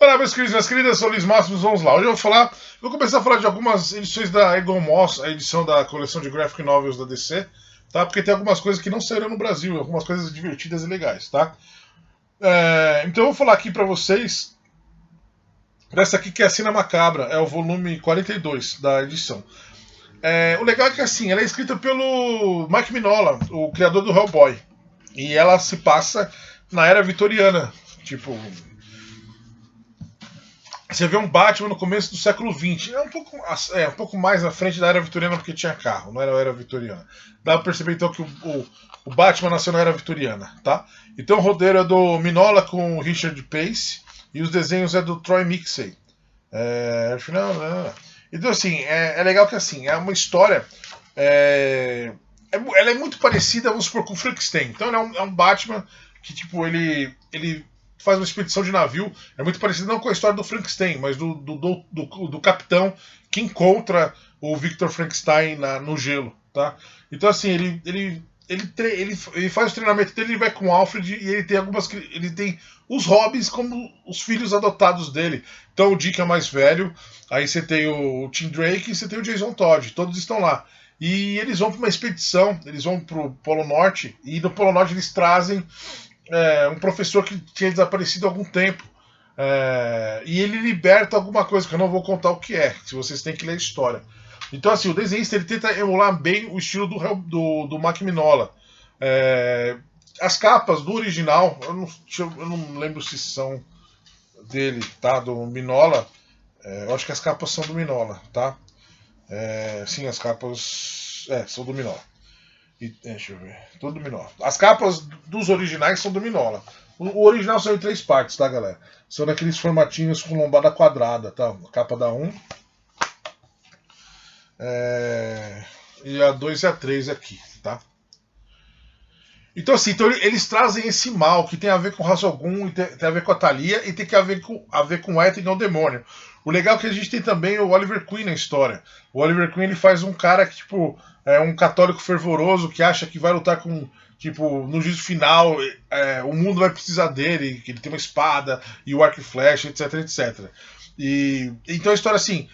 Olá, meus queridos e minhas queridas, sou o Luiz Máximos, vamos lá. Hoje eu vou começar a falar de algumas edições da Egon Moss, a edição da coleção de graphic novels da DC, tá? Porque tem algumas coisas que não saíram no Brasil, algumas coisas divertidas e legais, tá? Então eu vou falar aqui pra vocês dessa aqui que é a Cena Macabra, é o volume 42 da edição. O legal é que assim, ela é escrita pelo Mike Mignola, o criador do Hellboy, e ela se passa na era vitoriana, tipo... Você vê um Batman no começo do século XX. Um pouco mais na frente da era vitoriana porque tinha carro, não era a era vitoriana. Dá pra perceber então que o Batman nasceu na era vitoriana, tá? Então o roteiro é do Mignola com o Richard Pace e os desenhos é do Troy Mixey. Então assim, é legal que assim, é uma história... ela é muito parecida, vamos supor, com o Frankenstein. Então é um Batman que tipo, ele faz uma expedição de navio, é muito parecido não com a história do Frankenstein, mas do capitão que encontra o Victor Frankenstein no gelo, tá? Então assim, ele faz o treinamento dele, ele vai com o Alfred e ele tem os Robins como os filhos adotados dele. Então o Dick é mais velho, aí você tem o Tim Drake e você tem o Jason Todd, todos estão lá. E eles vão para uma expedição, eles vão para o Polo Norte, e no Polo Norte eles trazem um professor que tinha desaparecido há algum tempo. E ele liberta alguma coisa, que eu não vou contar o que é, se vocês têm que ler a história. Então assim, o desenhista ele tenta emular bem o estilo do Mike Mignola. As capas do original, eu não lembro se são dele, tá? Do Mignola. Eu acho que as capas são do Mignola, tá? Sim, as capas são do Mignola. Deixa eu ver. Tudo do Mignola. As capas dos originais são do Mignola. O original são em 3 partes, tá, galera? São daqueles formatinhos com lombada quadrada, tá? A capa da 1. E a 2 e a 3 aqui, tá? Então assim, eles trazem esse mal que tem a ver com o Ra's al Ghul, tem a ver com a Thalia e tem a ver com o Etrigan, o demônio. O legal é que a gente tem também o Oliver Queen na história. O Oliver Queen ele faz um cara que tipo é um católico fervoroso que acha que vai lutar com tipo no juízo final o mundo vai precisar dele, que ele tem uma espada e o arco e flecha, etc, etc. E então a história assim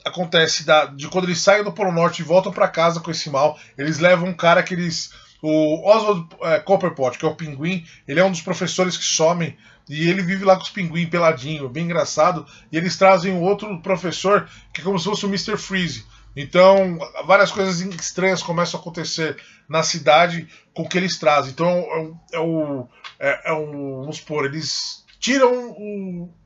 acontece de quando eles saem do Polo Norte e voltam para casa com esse mal, eles levam um cara que eles o Oswald Copperpot, que é o pinguim, ele é um dos professores que somem e ele vive lá com os pinguins peladinho, bem engraçado. E eles trazem um outro professor que é como se fosse o Mr. Freeze. Então, várias coisas estranhas começam a acontecer na cidade com o que eles trazem. Então, vamos supor, eles tiram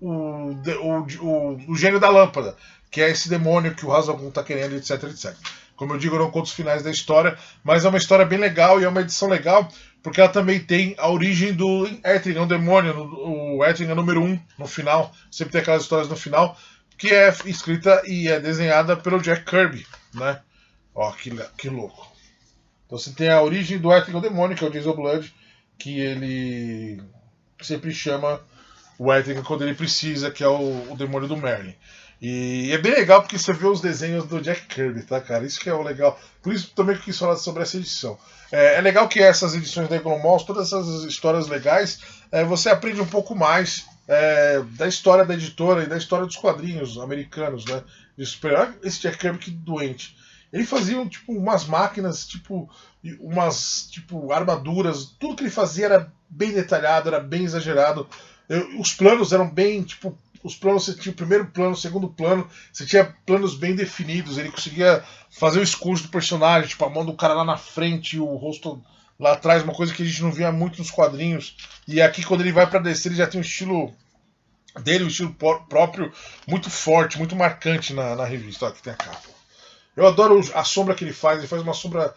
o gênio da lâmpada, que é esse demônio que o Ra's al Ghul está querendo, etc, etc. Como eu digo, eu não conto os finais da história, mas é uma história bem legal e é uma edição legal, porque ela também tem a origem do Etrigan, o demônio, o Etrigan número 1 no final. Sempre tem aquelas histórias no final, que é escrita e é desenhada pelo Jack Kirby, né? Ó, que louco. Então você tem a origem do Etrigan, o demônio, que é o Jason Blood, que ele sempre chama o Etrigan quando ele precisa, que é o demônio do Merlin. E é bem legal porque você vê os desenhos do Jack Kirby, tá, cara? Isso que é o legal. Por isso também que eu quis falar sobre essa edição. É legal que essas edições da Egon Moss, todas essas histórias legais, você aprende um pouco mais da história da editora e da história dos quadrinhos americanos, né? Esse Jack Kirby que doente. Ele fazia tipo umas máquinas, umas armaduras, tudo que ele fazia era bem detalhado, era bem exagerado. Os planos eram bem, os planos, você tinha o primeiro plano, o segundo plano, você tinha planos bem definidos, ele conseguia fazer o escudo do personagem, a mão do cara lá na frente e o rosto lá atrás, uma coisa que a gente não via muito nos quadrinhos. E aqui quando ele vai para descer, ele já tem um estilo dele, um estilo próprio, muito forte, muito marcante na revista. Ó, aqui tem a capa. Eu adoro a sombra que ele faz uma sombra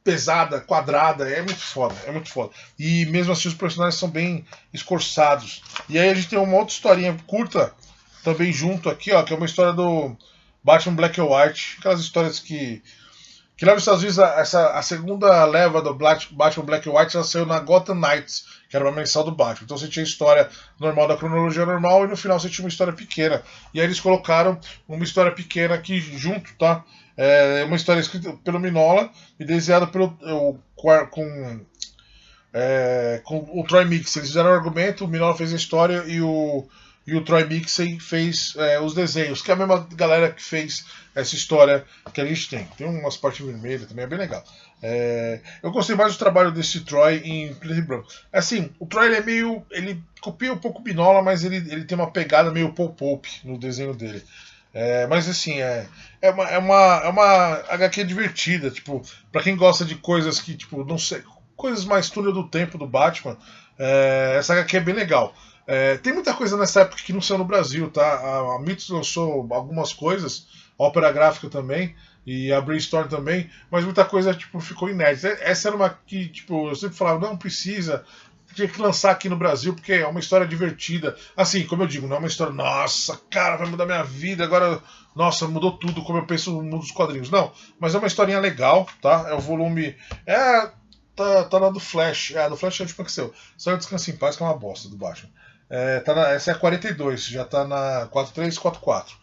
pesada, quadrada, é muito foda, é muito foda. E mesmo assim os personagens são bem escorçados. E aí a gente tem uma outra historinha curta também junto aqui, ó, que é uma história do Batman Black and White, aquelas histórias que lá nos Estados Unidos a segunda leva do Batman Black and White ela saiu na Gotham Knights, que era uma mensal do Batman. Então você tinha a história normal da cronologia normal e no final você tinha uma história pequena. E aí eles colocaram uma história pequena aqui junto, tá? É uma história escrita pelo Mignola e desenhada com o Troy Mix. Eles fizeram o argumento, o Mignola fez a história e o e o Troy Mixey fez os desenhos, que é a mesma galera que fez essa história que a gente tem. Tem umas partes vermelhas também, é bem legal. Eu gostei mais do trabalho desse Troy em preto e branco. Assim, o Troy ele copia um pouco o Mignola, mas ele tem uma pegada meio Pope no desenho dele. Mas assim, é uma HQ divertida, tipo, pra quem gosta de coisas que, tipo, não sei, coisas mais túnel do tempo do Batman, essa HQ é bem legal. Tem muita coisa nessa época que não saiu no Brasil, tá? A Mythos lançou algumas coisas, a Ópera Gráfica também, e a Brainstorm também, mas muita coisa, tipo, ficou inédita. Essa era uma que, tipo, eu sempre falava, não precisa, tinha que lançar aqui no Brasil, porque é uma história divertida. Assim, como eu digo, não é uma história, nossa, cara, vai mudar minha vida, agora, nossa, mudou tudo como eu penso no mundo dos quadrinhos. Não, mas é uma historinha legal, tá? É o volume. Tá na do Flash. A do Flash é a última que saiu. Só Descansa em Paz, que é uma bosta do Batman. Essa é a 42, já tá na 43 e 44.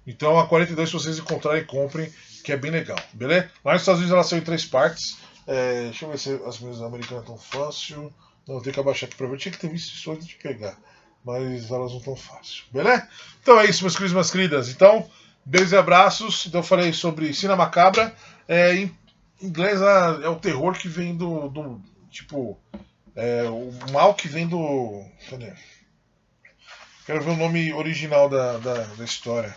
Então a 42, se vocês encontrarem, comprem, que é bem legal, beleza? Lá nos Estados Unidos ela saiu em 3 partes. Deixa eu ver se as minhas americanas estão fácil. Não, tem que abaixar aqui pra ver. Tinha que ter visto isso antes de pegar. Mas elas não estão fácil. Beleza? Então é isso, meus queridos e minhas queridas. Então, beijos e abraços. Então eu falei sobre Cena Macabra. Em inglês é o terror que vem do tipo. O mal que vem do. Cadê? Quero ver o nome original da história.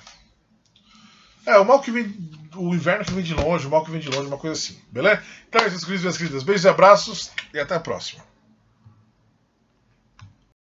O mal que vem. O inverno que vem de longe, o mal que vem de longe, uma coisa assim. Beleza? Então é isso, meus queridos e minhas queridas. Beijos e abraços. E até a próxima.